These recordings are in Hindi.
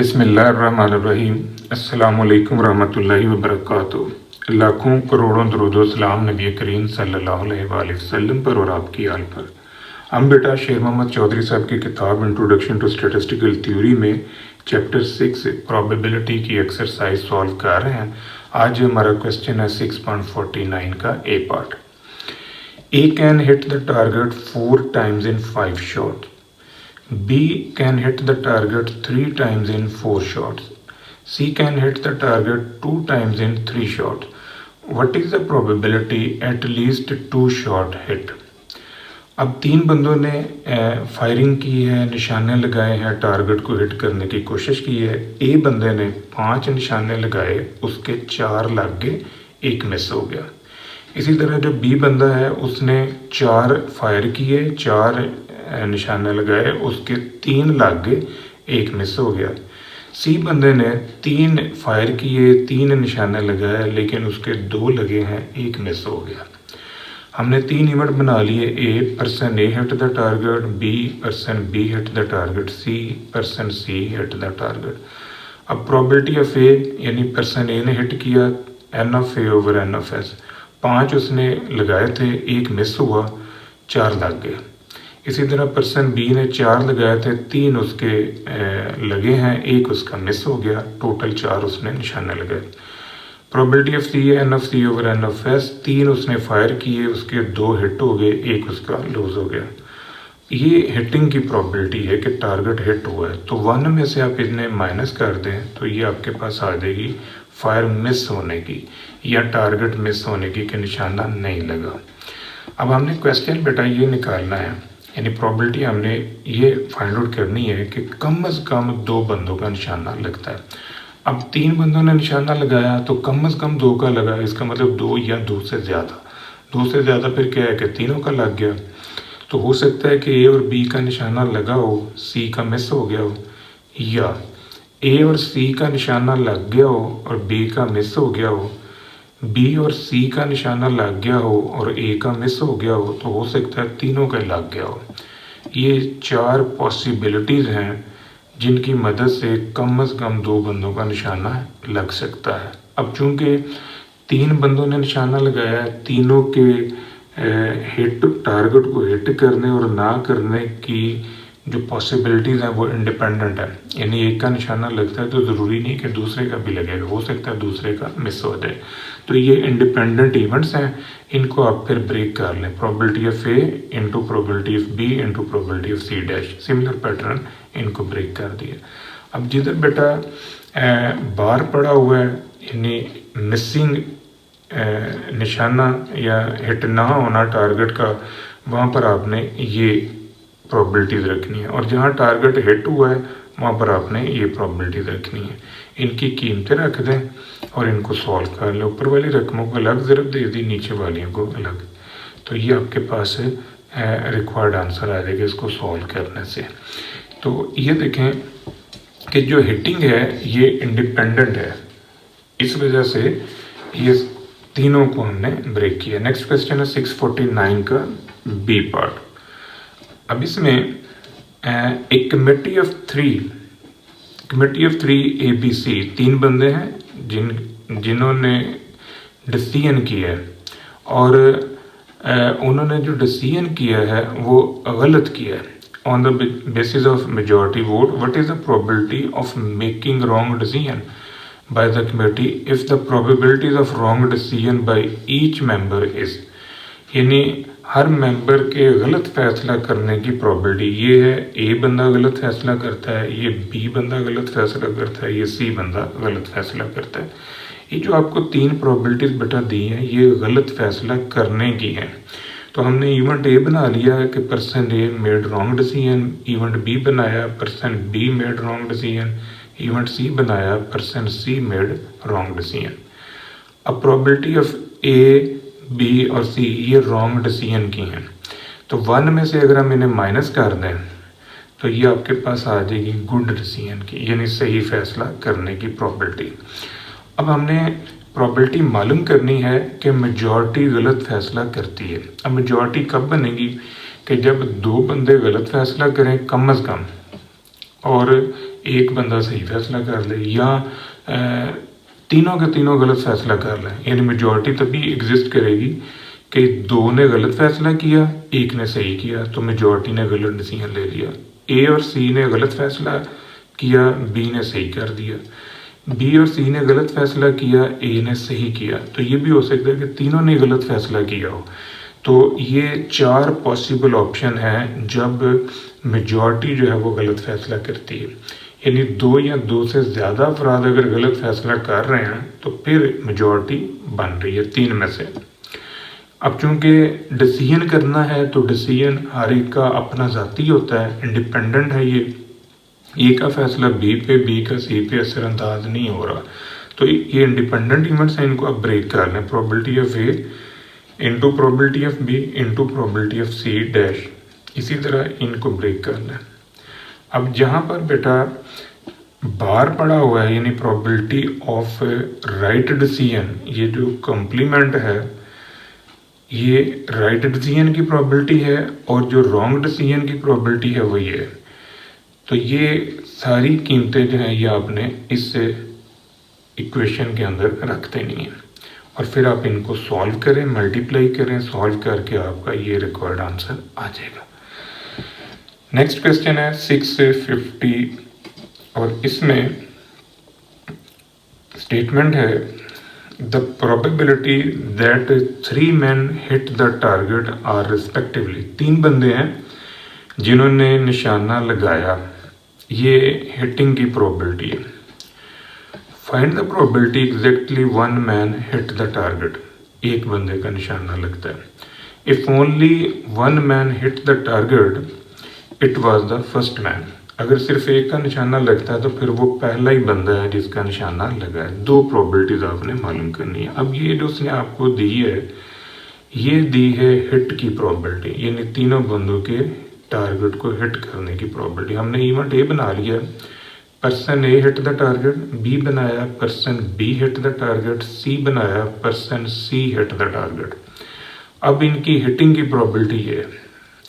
बिस्मिल्लाहिर्रहमानिर्रहीम। अस्सलामुअलैकुम रहमतुल्लाहि व बरकातुहू। लाखों करोड़ों दरूदो सलाम नबी करीम सल्लल्लाहु अलैहि वसल्लम पर और आपकी आल पर। हम बेटा शेर मोहम्मद चौधरी साहब की किताब इंट्रोडक्शन टू स्टैटिस्टिकल थ्योरी में चैप्टर 6 प्रोबेबिलिटी की एक्सरसाइज सॉल्व कर रहे हैं। आज हमारा क्वेश्चन है 6.49 का A part. A can hit the target 4 times in 5 shots. B can hit the target 3 times in 4 shots. C can hit the target 2 times in 3 shots. What is the probability at least 2 shot hit? अब तीन बंदों ने फायरिंग की है, निशाने लगाए हैं, टारगेट को हिट करने की कोशिश की है। ए बंदे ने 5 निशाने लगाए, उसके 4 लग गए, 1 मिस हो गया। इसी तरह जो बी बंदा है उसने 4 फायर किए, 4 निशाने लगाए, उसके 3 लग गए, 1 मिस हो गया। सी बंदे ने 3 फायर किए, 3 निशाने लगाए, लेकिन उसके 2 लगे हैं, 1 मिस हो गया। हमने 3 इवेंट बना लिए। A person A hit the target, B person B hit the target, C person C hit the target. अब प्रोबेबिलिटी ऑफ ए यानी पर्सन ए ने हिट किया, N of A over N of S. 5 उसने लगाए थे, 1 मिस हुआ, 4 लग गए। इसी तरह पर्सन बी ने 4 लगाए थे, 3 उसके लगे हैं, 1 उसका मिस हो गया, टोटल 4 उसने निशाने लगाए। Probability of C N of C over N of S. 3 उसने फायर किए, उसके 2 हिट हो गए, 1 उसका लूज हो गया। ये हिटिंग की प्रोबेबिलिटी है कि टारगेट हिट हुआ है। तो 1 में से आप इन्हें माइनस कर दें तो ये आपके पास आ जाएगी फायर मिस होने की या टारगेट मिस होने की कि निशाना नहीं लगा। अब हमने क्वेश्चन बेटा ये निकालना है, यानी प्रोबेबिलिटी हमने ये फाइंड आउट करनी है कि कम से कम 2 बंदों का निशाना लगता है। अब 3 बंदों ने निशाना लगाया तो कम से कम 2 का लगा, इसका मतलब 2 या 2 से ज़्यादा। 2 से ज़्यादा फिर क्या है कि तीनों का लग गया। तो हो सकता है कि ए और बी का निशाना लगा हो, सी का मिस हो गया हो, या ए और सी का निशाना लग गया हो और बी का मिस हो गया हो, बी और सी का निशाना लग गया हो और ए का मिस हो गया हो। तो हो सकता है तीनों का लग गया हो। ये 4 पॉसिबिलिटीज़ हैं जिनकी मदद से कम 2 बंदों का निशाना लग सकता है। अब चूंकि 3 बंदों ने निशाना लगाया है, तीनों के हिट टारगेट को हिट करने और ना करने की जो पॉसिबिलिटीज़ हैं वो इंडिपेंडेंट है। यानी एक का निशाना लगता है तो ज़रूरी नहीं कि दूसरे का भी लगेगा, हो सकता है दूसरे का मिस हो जाए। तो ये इंडिपेंडेंट इवेंट्स हैं, इनको आप फिर ब्रेक कर लें। Probability of A into probability of B into probability of C dash, similar pattern, इनको ब्रेक कर दिया। अब जिधर बेटा बार पड़ा हुआ है यानी मिसिंग निशाना या हिट ना होना टारगेट का, वहाँ पर आपने ये प्रोबेबिलिटीज़ रखनी है, और जहाँ टारगेट हिट हुआ है वहाँ पर आपने ये प्रोबेबिलिटीज़ रखनी है। इनकी कीमतें रख दें और इनको सॉल्व कर लें। ऊपर वाली रकमों को अलग ज़रब दे दी, नीचे वालियों को अलग। तो ये आपके पास रिक्वायर्ड आंसर आ जाएगा इसको सॉल्व करने से। तो ये देखें कि जो हिटिंग है ये इंडिपेंडेंट है, इस वजह से ये तीनों को हमने ब्रेक किया। नेक्स्ट क्वेश्चन है 649 का बी पार्ट। अब इसमें एक कमेटी ऑफ 3 ABC, 3 बंदे हैं जिन्होंने डिसीजन किया है, और उन्होंने जो डिसीजन किया है वो गलत किया है। On the basis of majority vote, what is the probability of making wrong decision by the committee if the probabilities of wrong decision by each member is, यानी हर मेंबर के गलत फैसला करने की प्रोबेबिलिटी ये है। ए बंदा गलत फैसला करता है, ये बी बंदा गलत फैसला करता है, ये सी बंदा गलत फैसला करता है। ये जो आपको 3 प्रोबेबिलिटीज बेटा दी हैं ये गलत फैसला करने की हैं। तो हमने इवेंट ए बना लिया है कि person A made wrong decision, event B बनाया person B made wrong decision, event C बनाया person C made wrong decision. अब प्रोबेबिलिटी ऑफ ए बी और सी ये रॉन्ग डिसीजन की हैं, तो 1 में से अगर हम इन्हें माइनस कर दें तो ये आपके पास आ जाएगी गुड डिसीजन की, यानी सही फैसला करने की प्रोबेबिलिटी। अब हमने प्रोबेबिलिटी मालूम करनी है कि मेजॉरिटी गलत फैसला करती है। अब मेजॉरिटी कब बनेगी कि जब 2 बंदे गलत फैसला करें कम से कम, और एक बंदा सही फैसला कर ले या तीनों के तीनों गलत फैसला कर लें, यानी मेजॉरिटी तभी एग्जिस्ट करेगी कि दो ने गलत फैसला किया, एक ने सही किया, तो मेजॉरिटी ने गलत डिसीजन ले लिया। ए और सी ने गलत फैसला किया, बी ने सही कर दिया। बी और सी ने गलत फैसला किया, ए ने सही किया। तो ये भी हो सकता है कि तीनों ने गलत फैसला किया हो। तो ये 4 पॉसिबल ऑप्शन हैं जब मेजॉरिटी जो है वो गलत फैसला करती है। यानी 2 या 2 से ज़्यादा अफराद अगर गलत फैसला कर रहे हैं तो फिर मेजॉरिटी बन रही है 3 में से। अब चूंकि डिसीजन करना है तो डिसीजन हर एक का अपना ज़ाती होता है, इंडिपेंडेंट है। ये ए का फैसला बी पे, बी का सी पे असरअंदाज नहीं हो रहा। तो ये इंडिपेंडेंट इवेंट्स हैं, इनको आप ब्रेक कर लें। Probability of A into probability of B into probability of C dash, इसी तरह इनको ब्रेक कर लें। अब जहाँ पर बेटा बार पड़ा हुआ है, यानी प्रोबेबिलिटी ऑफ राइट डिसीजन, ये जो कॉम्प्लीमेंट है ये राइट डिसीजन की प्रोबेबिलिटी है और जो रॉन्ग डिसीजन की प्रोबेबिलिटी है वो ये है। तो ये सारी कीमतें जो हैं ये आपने इस इक्वेशन के अंदर रख देनी है और फिर आप इनको सॉल्व करें, मल्टीप्लाई करें, सॉल्व करके आपका ये रिक्वायर्ड आंसर आ जाएगा। नेक्स्ट क्वेश्चन है 650 और इसमें स्टेटमेंट है the probability that 3 men hit the target are respectively। 3 बंदे हैं जिन्होंने निशाना लगाया, ये हिटिंग की प्रोबेबिलिटी है। Find the probability exactly 1 man hit the target, एक बंदे का निशाना लगता है। If only 1 man hit the target it was the first man. अगर सिर्फ एक का निशाना लगता है तो फिर वो पहला ही बंदा है जिसका निशाना लगा है। 2 प्रोबेबिलिटीज आपने मालूम करनी है। अब ये जो उसने आपको दी है, ये दी है हिट की प्रोबेबिलिटी, यानी तीनों बंदों के टारगेट को हिट करने की प्रोबेबिलिटी। हमने इवेंट ए बना लिया, person A hit the target, B बनाया person B hit the target, C बनाया person C hit the target. अब इनकी हिटिंग की प्रोबेबिलिटी है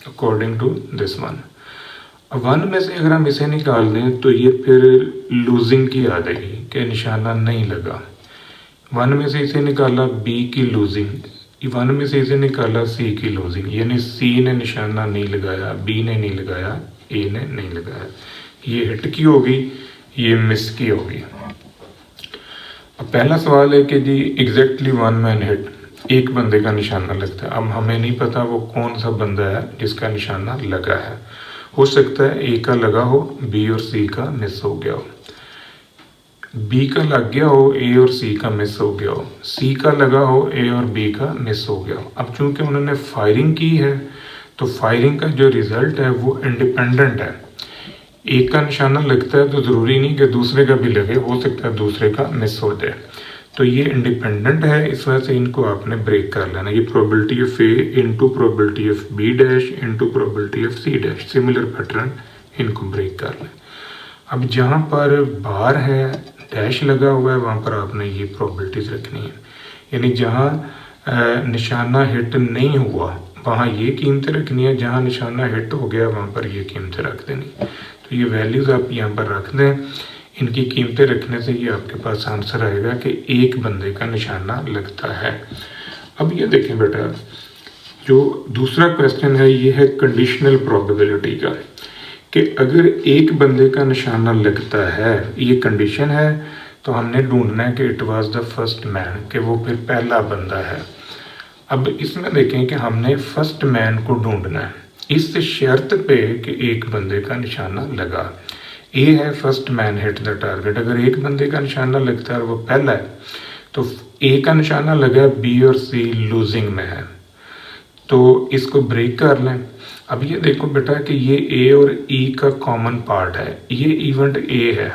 अकॉर्डिंग टू दिस वन। 1 में से अगर हम इसे निकाल दें तो ये फिर लूजिंग की आ जाएगी कि निशाना नहीं लगा। 1 में से इसे निकाला बी की लूजिंग, 1 में से इसे निकाला सी की लूजिंग, यानी सी ने निशाना नहीं लगाया, बी ने नहीं लगाया, ए ने नहीं लगाया। ये हिट की होगी, ये मिस की होगी। अब पहला सवाल है कि जी एग्जैक्टली 1 man हिट, एक बंदे का निशाना लगता है। अब हमें नहीं पता वो कौन सा बंदा है जिसका निशाना लगा है। हो सकता है ए का लगा हो, बी और सी का मिस हो गया हो, बी का लग गया हो, ए और सी का मिस हो गया हो, सी का लगा हो, ए और बी का मिस हो गया हो। अब चूंकि उन्होंने फायरिंग की है तो फायरिंग का जो रिजल्ट है वो इंडिपेंडेंट है। एक का निशाना लगता है तो ज़रूरी नहीं कि दूसरे का भी लगे, हो सकता है दूसरे का मिस हो जाए। तो ये इंडिपेंडेंट है, इस वजह से इनको आपने ब्रेक कर लेना। ये probability of A into probability of B dash into probability of C dash, similar pattern, इनको ब्रेक कर लें। अब जहाँ पर बार है, डैश लगा हुआ है, वहाँ पर आपने ये प्रोबेबिलिटीज रखनी है। यानी जहाँ निशाना हिट नहीं हुआ वहाँ ये कीमतें रखनी है, जहाँ निशाना हिट हो गया वहाँ पर ये कीमतें रख देनी। तो ये वैल्यूज़ आप यहाँ पर रख दें। इनकी कीमतें रखने से ये आपके पास आंसर आएगा कि एक बंदे का निशाना लगता है। अब ये देखें बेटा, जो दूसरा क्वेश्चन है ये है कंडीशनल प्रोबेबिलिटी का, कि अगर एक बंदे का निशाना लगता है, ये कंडीशन है, तो हमने ढूंढना है कि it was the first man, कि वो फिर पहला बंदा है। अब इसमें देखें कि हमने फर्स्ट मैन को ढूंढना है इस शर्त पे कि एक बंदे का निशाना लगा। ए है first man hit the target, अगर एक बंदे का निशाना लगता है और वो पहला है तो ए का निशाना लगा, बी और सी लूजिंग में है, तो इसको ब्रेक कर लें। अब ये देखो बेटा कि ये ए और ई का कॉमन पार्ट है, ये इवेंट ए है,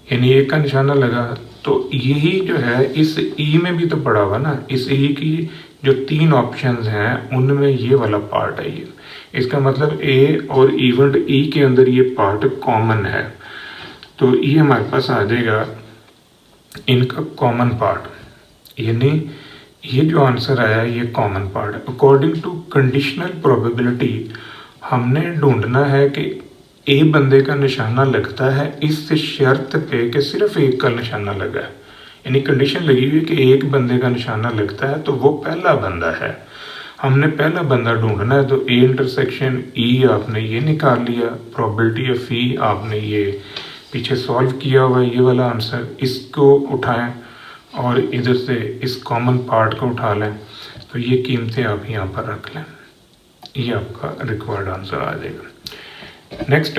यानी ए का निशाना लगा, तो यही जो है इस ई में भी तो पड़ा हुआ ना। इस ई की जो 3 ऑप्शंस हैं उनमें ये वाला पार्ट है। ये इसका मतलब ए और इवेंट ई के अंदर ये पार्ट कॉमन है, तो ये हमारे पास आ जाएगा इनका कॉमन पार्ट, यानी ये जो आंसर आया ये कॉमन पार्ट है। अकॉर्डिंग टू कंडीशनल प्रोबेबिलिटी हमने ढूंढना है कि ए बंदे का निशाना लगता है इस शर्त पे कि सिर्फ एक का निशाना लगा है, यानी कंडीशन लगी हुई है कि एक बंदे का निशाना लगता है तो वो पहला बंदा है। हमने पहला बंदा ढूंढना है, तो ए इंटरसेक्शन ई आपने ये निकाल लिया, प्रोबेबिलिटी ऑफ ई आपने ये पीछे सॉल्व किया हुआ है, ये वाला आंसर, इसको उठाएं और इधर से इस कॉमन पार्ट को उठा लें, तो ये कीमतें आप यहाँ पर रख लें, ये आपका रिक्वायर्ड आंसर आ जाएगा। नेक्स्ट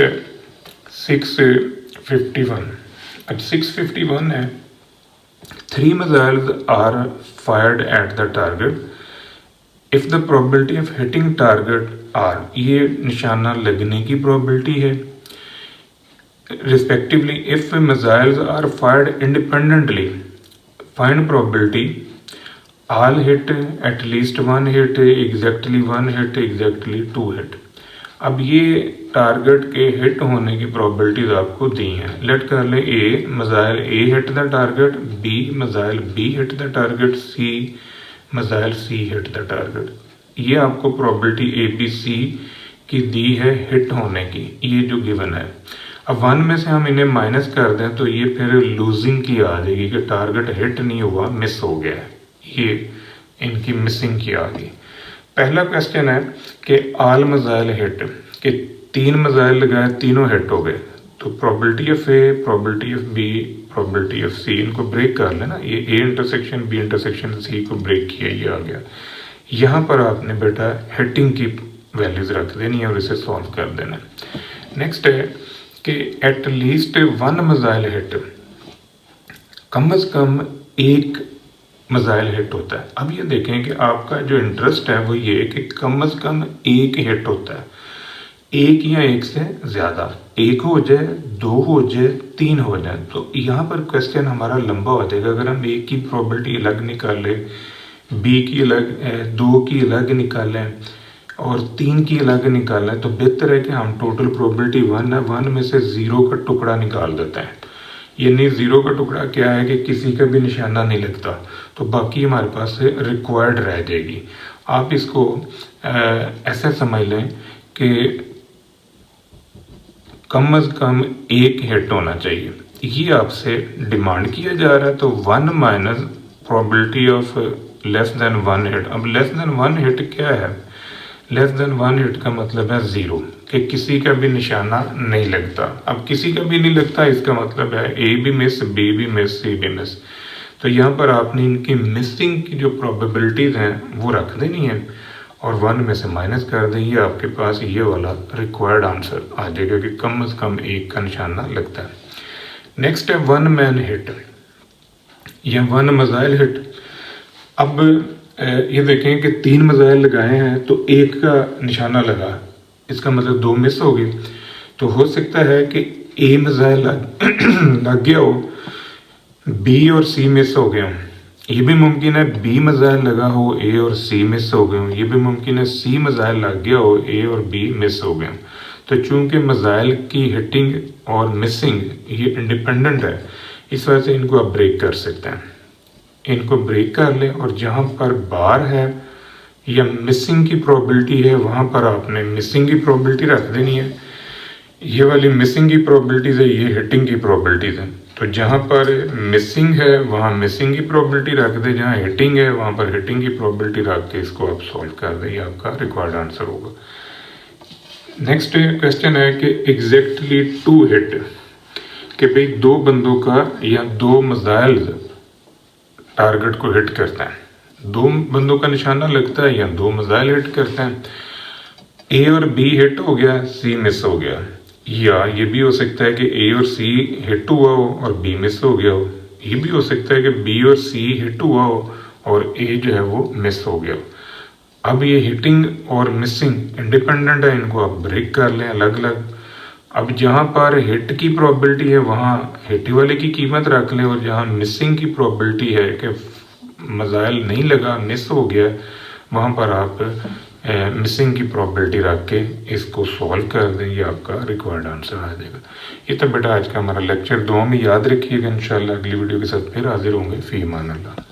651। अब 651 है, 3 missiles are fired at the target if the probability of hitting target are, ये निशाना लगने की probability है। Respectively, if missiles are fired independently, find probability all hit, at least one hit, exactly one hit, exactly two hit। अब ये टारगेट के हिट होने की प्रोबेबिलिटीज आपको दी हैं। लेट कर ले A missile A hit the target, B missile B hit the target, C missile C hit the target. ये आपको प्रोबेबिलिटी ए बी सी की दी है हिट होने की, ये जो गिवन है। अब 1 में से हम इन्हें माइनस कर दें तो ये फिर लूजिंग की आ जाएगी कि टारगेट हिट नहीं हुआ, मिस हो गया है, ये इनकी मिसिंग की आ गई। पहला क्वेश्चन है कि ऑल मिसाइल हिट, कि 3 मिसाइल लगाए, तीनों हिट हो गए, तो probability of A, probability of B, probability of C, इनको ब्रेक कर लेना। ये A intersection B intersection C को ब्रेक किया, ये आ गया। यहाँ पर आपने बेटा हिटिंग की वैल्यूज रख देनी है और इसे सॉल्व कर देना। नेक्स्ट है कि एट लीस्ट 1 मिसाइल हिट, कम अज कम एक मिसाइल हिट होता है। अब ये देखें कि आपका जो इंटरेस्ट है वो ये कि कम अज कम एक हिट होता है, एक या एक से ज़्यादा, एक हो जाए, 2 हो जाए, 3 हो जाए। तो यहाँ पर क्वेश्चन हमारा लंबा हो जाएगा। अगर हम एक की प्रोबेबिलिटी अलग निकालें, बी की अलग, 2 की अलग निकालें और 3 की अलग निकालें, तो बेहतर है कि हम टोटल प्रोबेबिलिटी 1 है, 1 में से 0 का टुकड़ा निकाल देते हैं। यानी 0 का टुकड़ा क्या है कि किसी का भी निशाना नहीं लगता, तो बाकी हमारे पास रिक्वायर्ड रह जाएगी। आप इसको ऐसे समझ लें कि कम अज कम एक हिट होना चाहिए, ये आपसे डिमांड किया जा रहा है। तो 1 minus probability of less than 1 hit. अब लेस देन 1 हिट क्या है? लेस देन 1 हिट का मतलब है 0, कि किसी का भी निशाना नहीं लगता। अब किसी का भी नहीं लगता, इसका मतलब है ए भी मिस, बी भी मिस, सी भी मिस। तो यहाँ पर आपने इनकी मिसिंग की जो प्रोबेबिलिटीज हैं वो रख देनी है और 1 में से माइनस कर दें, ये आपके पास ये वाला रिक्वायर्ड आंसर आ जाएगा कि कम से कम एक का निशाना लगता है। नेक्स्ट है 1 मैन हिट या 1 मिसाइल हिट। अब ये देखें कि 3 मिसाइल लगाए हैं तो एक का निशाना लगा, इसका मतलब 2 मिस हो गए। तो हो सकता है कि ए मिसाइल लग गया हो, बी और सी मिस हो गए हों। ये भी मुमकिन है बी मिसाइल लगा हो, ए और सी मिस हो गए हों। ये भी मुमकिन है सी मिसाइल लग गया हो, ए और बी मिस हो गए हों। तो चूंकि मिसाइल की हिटिंग और मिसिंग ये इंडिपेंडेंट है, इस वजह से इनको आप ब्रेक कर सकते हैं। इनको ब्रेक कर लें और जहाँ पर बार है या मिसिंग की प्रोबेबिलिटी है वहाँ पर आपने मिसिंग की प्रोबेबिलिटी रख देनी है। ये वाली मिसिंग की प्रोबेबिलिटीज है, ये हिटिंग की प्रोबेबिलिटीज है। तो जहाँ पर मिसिंग है वहाँ मिसिंग की प्रोबेबिलिटी रख दें, जहाँ हिटिंग है वहाँ पर हिटिंग की प्रोबेबिलिटी रख के इसको आप सॉल्व कर दें, ये आपका रिक्वायर्ड आंसर होगा। नेक्स्ट क्वेश्चन है कि एग्जैक्टली 2 हिट, कि भाई 2 बंदों का या 2 मिसाइल टारगेट को हिट करता है, 2 बंदों का निशाना लगता है या 2 मिसाइल हिट करते हैं। ए और बी हिट हो गया, सी मिस हो गया, या ये भी हो सकता है कि ए और सी हिट हुआ हो और बी मिस हो गया हो। ये भी हो सकता है कि बी और सी हिट हुआ हो और ए जो है वो मिस हो गया हो। अब ये हिटिंग और मिसिंग इंडिपेंडेंट है, इनको आप ब्रेक कर लें अलग अलग। अब जहाँ पर हिट की प्रोबेबिलिटी है वहाँ हिट वाले की कीमत रख लें और जहाँ मिसिंग की प्रोबेबिलिटी है कि मिसाइल नहीं लगा, मिस हो गया, वहाँ पर आप मिसिंग की प्रोबेबिलिटी रख के इसको सॉल्व कर दें, ये आपका रिक्वायर्ड आंसर आ जाएगा। ये तो बेटा आज का हमारा लेक्चर। दुआ में याद रखिएगा, इंशाल्लाह अगली वीडियो के साथ फिर हाजिर होंगे। फी अमान अल्लाह।